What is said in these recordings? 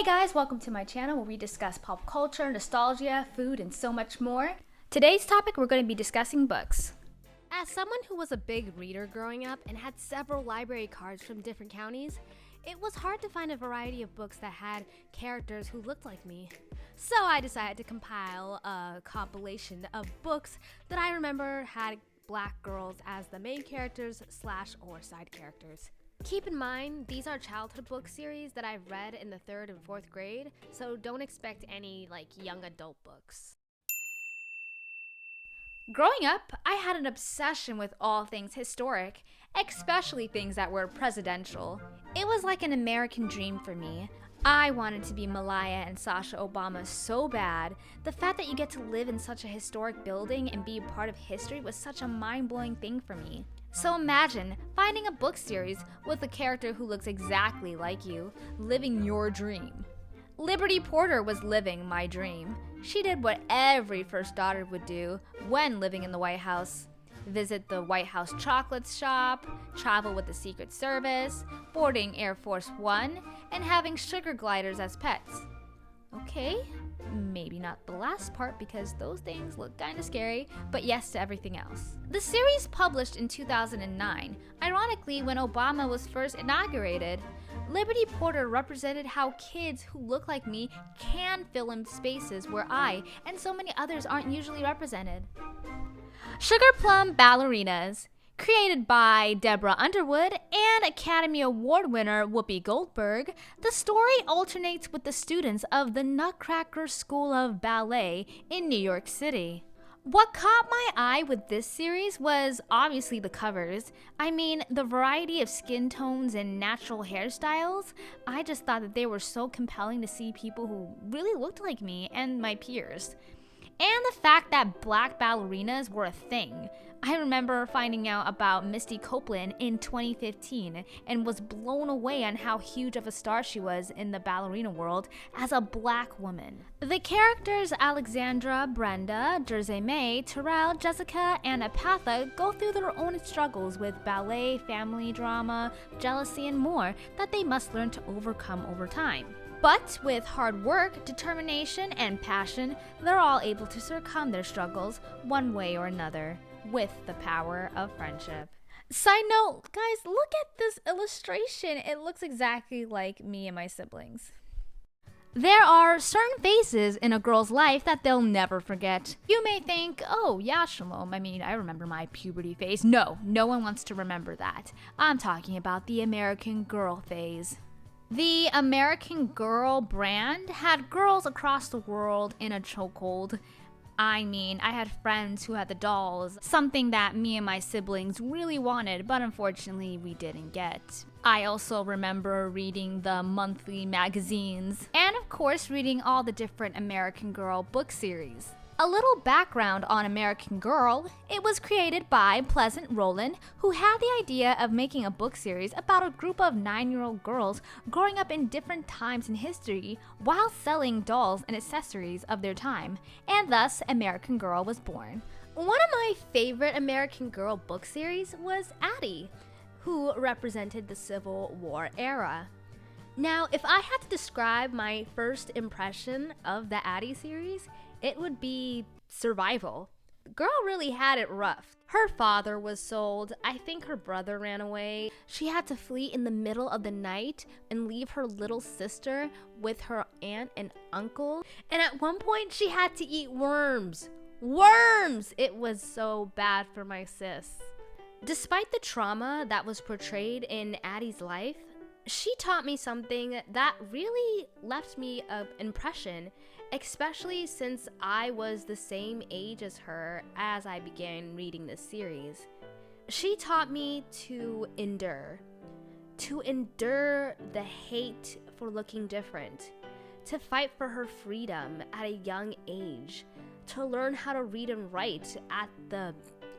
Hey guys, welcome to my channel where we discuss pop culture, nostalgia, food, and so much more. Today's topic, we're going to be discussing books. As someone who was a big reader growing up and had several library cards from different counties, it was hard to find a variety of books that had characters who looked like me. So I decided to compile a compilation of books that I remember had black girls as the main characters / or side characters. Keep in mind, these are childhood book series that I've read in the 3rd and 4th grade, so don't expect any young adult books. Growing up, I had an obsession with all things historic, especially things that were presidential. It was like an American dream for me. I wanted to be Malaya and Sasha Obama so bad. The fact that you get to live in such a historic building and be a part of history was such a mind-blowing thing for me. So imagine finding a book series with a character who looks exactly like you, living your dream. Liberty Porter was living my dream. She did what every first daughter would do when living in the White House. Visit the White House chocolate shop, travel with the Secret Service, boarding Air Force One, and having sugar gliders as pets. Okay, maybe not the last part because those things look kinda scary, but yes to everything else. The series published in 2009, ironically when Obama was first inaugurated. Liberty Porter represented how kids who look like me can fill in spaces where I and so many others aren't usually represented. Sugar Plum Ballerinas, created by Deborah Underwood and Academy Award winner Whoopi Goldberg, the story alternates with the students of the Nutcracker School of Ballet in New York City. What caught my eye with this series was obviously the covers. I mean, the variety of skin tones and natural hairstyles. I just thought that they were so compelling to see people who really looked like me and my peers. And the fact that black ballerinas were a thing. I remember finding out about Misty Copeland in 2015 and was blown away on how huge of a star she was in the ballerina world as a black woman. The characters Alexandra, Brenda, Jersey May, Terrell, Jessica, and Apatha go through their own struggles with ballet, family drama, jealousy, and more that they must learn to overcome over time. But with hard work, determination, and passion, they're all able to succumb their struggles one way or another with the power of friendship. Side note, guys, look at this illustration. It looks exactly like me and my siblings. There are certain phases in a girl's life that they'll never forget. You may think, oh yeah, Shalom, I remember my puberty phase. No one wants to remember that. I'm talking about the American Girl phase. The American Girl brand had girls across the world in a chokehold. I had friends who had the dolls, something that me and my siblings really wanted, but unfortunately we didn't get. I also remember reading the monthly magazines, and of course reading all the different American Girl book series. A little background on American Girl, it was created by Pleasant Rowland, who had the idea of making a book series about a group of 9-year-old girls growing up in different times in history while selling dolls and accessories of their time, and thus American Girl was born. One of my favorite American Girl book series was Addy, who represented the Civil War era. Now, if I had to describe my first impression of the Addy series, it would be survival. The girl really had it rough. Her father was sold. I think her brother ran away. She had to flee in the middle of the night and leave her little sister with her aunt and uncle. And at one point, she had to eat worms. Worms! It was so bad for my sis. Despite the trauma that was portrayed in Addy's life, she taught me something that really left me an impression, especially since I was the same age as her as I began reading this series. She taught me to endure the hate for looking different, to fight for her freedom at a young age, to learn how to read and write at the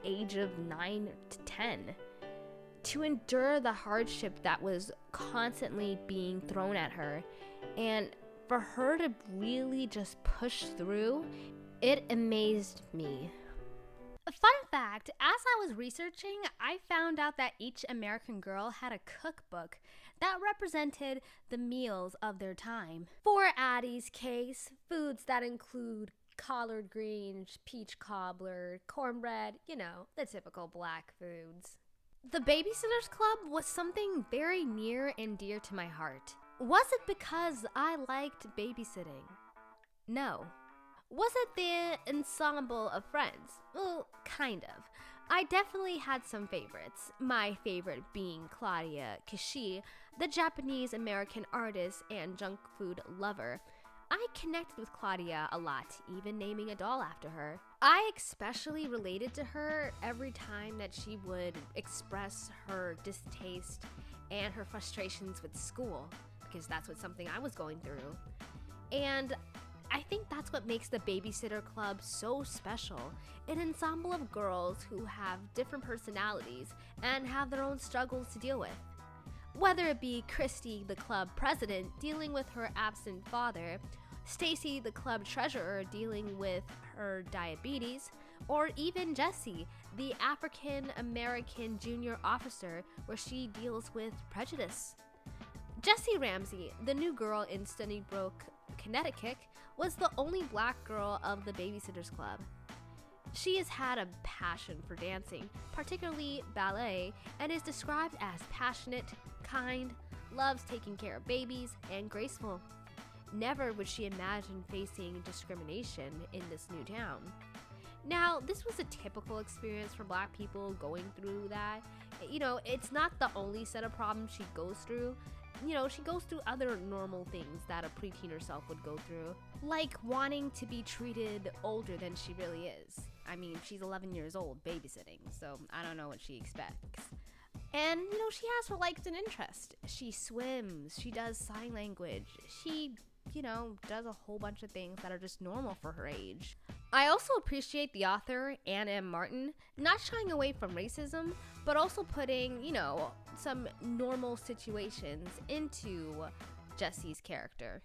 age of 9 to 10. To endure the hardship that was constantly being thrown at her, and for her to really just push through, it amazed me. A fun fact, as I was researching, I found out that each American Girl had a cookbook that represented the meals of their time. For Addie's case, foods that include collard greens, peach cobbler, cornbread, the typical black foods. The Babysitters Club was something very near and dear to my heart. Was it because I liked babysitting? No. Was it the ensemble of friends? Well, kind of. I definitely had some favorites. My favorite being Claudia Kishi, the Japanese-American artist and junk food lover. I connected with Claudia a lot, even naming a doll after her. I especially related to her every time that she would express her distaste and her frustrations with school, because that's something I was going through. And I think that's what makes the Babysitter Club so special. An ensemble of girls who have different personalities and have their own struggles to deal with. Whether it be Christy, the club president, dealing with her absent father, Stacy, the club treasurer, dealing with her diabetes, or even Jessie, the African American junior officer, where she deals with prejudice. Jessie Ramsey, the new girl in Stony Brook, Connecticut, was the only black girl of the Babysitters Club. She has had a passion for dancing, particularly ballet, and is described as passionate, kind, loves taking care of babies, and graceful. Never would she imagine facing discrimination in this new town. Now, this was a typical experience for black people going through that. It's not the only set of problems she goes through. She goes through other normal things that a preteen herself would go through, like wanting to be treated older than she really is. I mean, she's 11 years old babysitting, so I don't know what she expects. And, she has her likes and interests. She swims, she does sign language, she, does a whole bunch of things that are just normal for her age. I also appreciate the author, Ann M. Martin, not shying away from racism, but also putting, some normal situations into Jessie's character.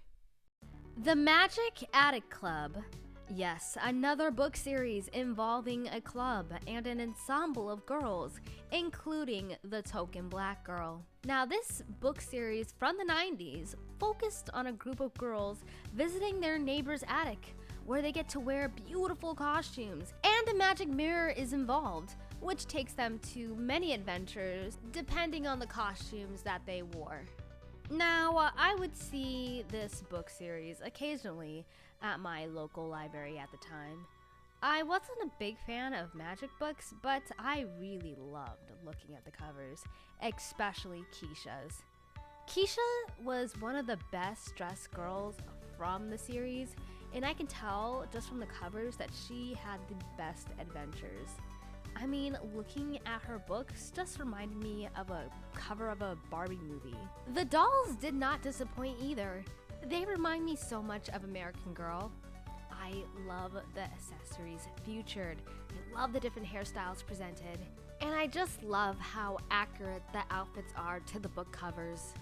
The Magic Attic Club. Yes, another book series involving a club and an ensemble of girls, including the token black girl. Now, this book series from the 90s focused on a group of girls visiting their neighbor's attic, where they get to wear beautiful costumes, and a magic mirror is involved, which takes them to many adventures depending on the costumes that they wore. Now, I would see this book series occasionally at my local library at the time. I wasn't a big fan of magic books, but I really loved looking at the covers, especially Keisha's. Keisha was one of the best dressed girls from the series, and I can tell just from the covers that she had the best adventures. I mean, looking at her books just reminded me of a cover of a Barbie movie. The dolls did not disappoint either. They remind me so much of American Girl. I love the accessories featured. I love the different hairstyles presented. And I just love how accurate the outfits are to the book covers.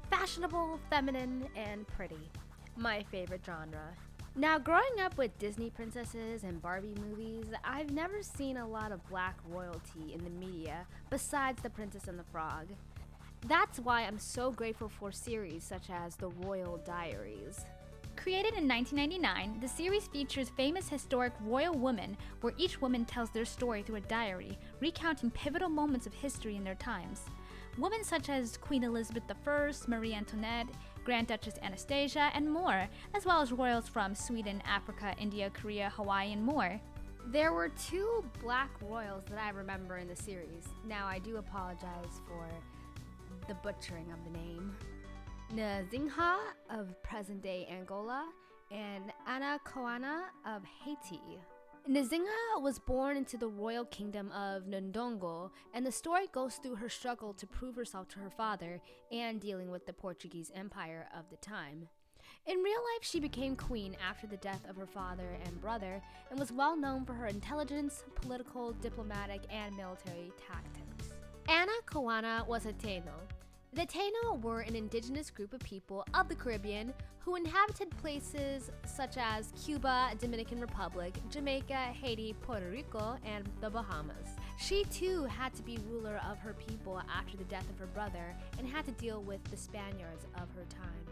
Fashionable, feminine, and pretty. My favorite genre. Now, growing up with Disney princesses and Barbie movies, I've never seen a lot of black royalty in the media besides The Princess and the Frog. That's why I'm so grateful for series such as The Royal Diaries. Created in 1999, the series features famous historic royal women, where each woman tells their story through a diary, recounting pivotal moments of history in their times. Women such as Queen Elizabeth I, Marie Antoinette, Grand Duchess Anastasia, and more, as well as royals from Sweden, Africa, India, Korea, Hawaii, and more. There were 2 black royals that I remember in the series. Now, I do apologize for the butchering of the name. Nzinga of present-day Angola, and Ana Koana of Haiti. Nzinga was born into the royal kingdom of Ndongo, and the story goes through her struggle to prove herself to her father and dealing with the Portuguese Empire of the time. In real life, she became queen after the death of her father and brother, and was well known for her intelligence, political, diplomatic, and military tactics. Ana Koana was a Taino. The Taino were an indigenous group of people of the Caribbean who inhabited places such as Cuba, Dominican Republic, Jamaica, Haiti, Puerto Rico, and the Bahamas. She too had to be ruler of her people after the death of her brother and had to deal with the Spaniards of her time.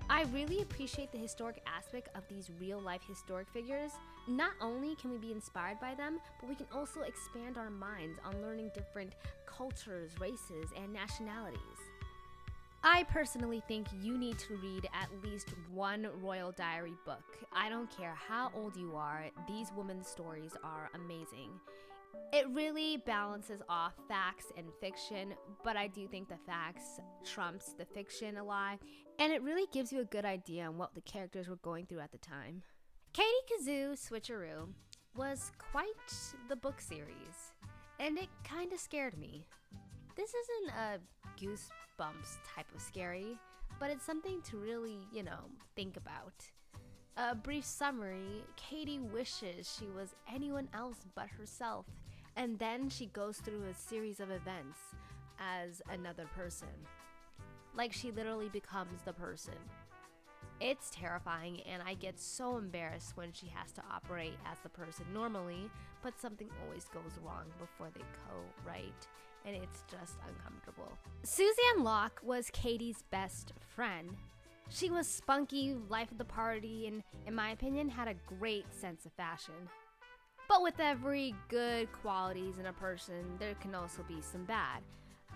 I really appreciate the historic aspect of these real-life historic figures. Not only can we be inspired by them, but we can also expand our minds on learning different cultures, races, and nationalities. I personally think you need to read at least one Royal Diary book. I don't care how old you are, these women's stories are amazing. It really balances off facts and fiction, but I do think the facts trumps the fiction a lot, and it really gives you a good idea on what the characters were going through at the time. Katie Kazoo Switcheroo was quite the book series, and it kind of scared me. This isn't a goosebumps type of scary, but it's something to really, think about. A brief summary, Katie wishes she was anyone else but herself, and then she goes through a series of events as another person. Like she literally becomes the person. It's terrifying, and I get so embarrassed when she has to operate as the person normally, but something always goes wrong before they go right, and it's just uncomfortable. Suzanne Locke was Katie's best friend. She was spunky, life of the party, and in my opinion, had a great sense of fashion. But with every good qualities in a person, there can also be some bad.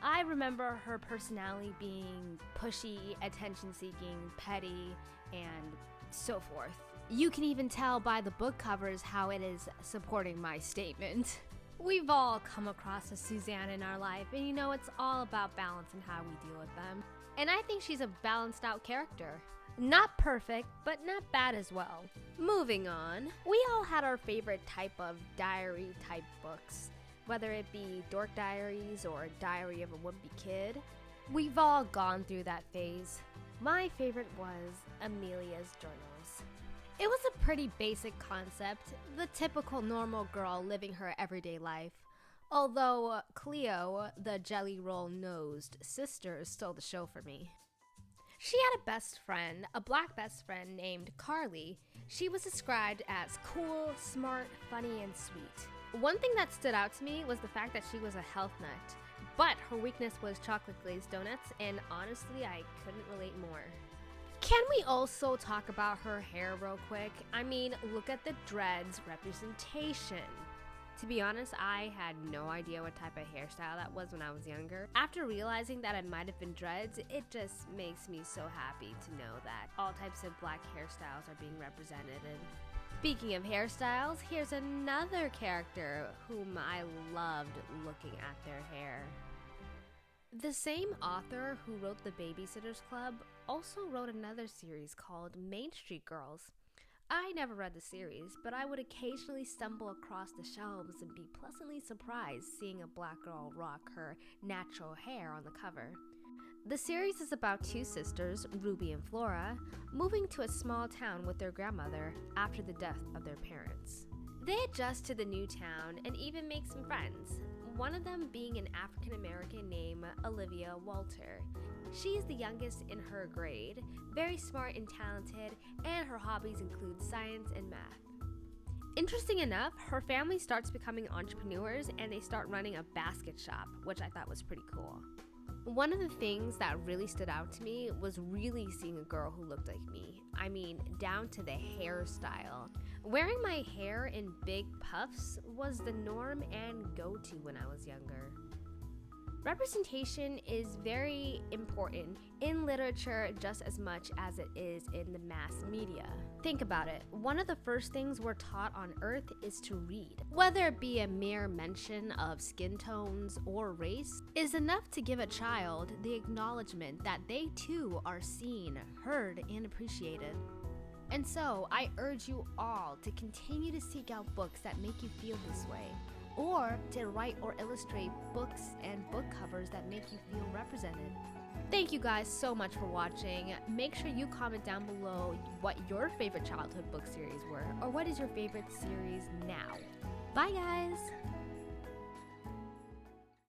I remember her personality being pushy, attention-seeking, petty, and so forth. You can even tell by the book covers how it is supporting my statement. We've all come across a Suzanne in our life, and it's all about balance and how we deal with them. And I think she's a balanced out character. Not perfect, but not bad as well. Moving on, we all had our favorite type of diary type books, whether it be Dork Diaries or Diary of a Wimpy Kid. We've all gone through that phase. My favorite was Amelia's journals. It was a pretty basic concept, the typical normal girl living her everyday life. Although Cleo, the jelly roll-nosed sister, stole the show for me. She had a best friend, a black best friend named Carly. She was described as cool, smart, funny, and sweet. One thing that stood out to me was the fact that she was a health nut, but her weakness was chocolate glazed donuts, and honestly, I couldn't relate more. Can we also talk about her hair real quick? I mean, look at the dreads representation. To be honest, I had no idea what type of hairstyle that was when I was younger. After realizing that it might have been dreads, it just makes me so happy to know that all types of black hairstyles are being represented. And speaking of hairstyles, here's another character whom I loved looking at their hair. The same author who wrote The Babysitters Club also wrote another series called Main Street Girls. I never read the series, but I would occasionally stumble across the shelves and be pleasantly surprised seeing a black girl rock her natural hair on the cover. The series is about two sisters, Ruby and Flora, moving to a small town with their grandmother after the death of their parents. They adjust to the new town and even make some friends, one of them being an African American named Olivia Walter. She is the youngest in her grade, very smart and talented, and her hobbies include science and math. Interesting enough, her family starts becoming entrepreneurs and they start running a basket shop, which I thought was pretty cool. One of the things that really stood out to me was really seeing a girl who looked like me. I mean, down to the hairstyle. Wearing my hair in big puffs was the norm and go-to when I was younger. Representation is very important in literature just as much as it is in the mass media. Think about it. One of the first things we're taught on Earth is to read. Whether it be a mere mention of skin tones or race is enough to give a child the acknowledgement that they too are seen, heard, and appreciated. And so, I urge you all to continue to seek out books that make you feel this way, or to write or illustrate books and book covers that make you feel represented. Thank you guys so much for watching. Make sure you comment down below what your favorite childhood book series were, or what is your favorite series now. Bye guys!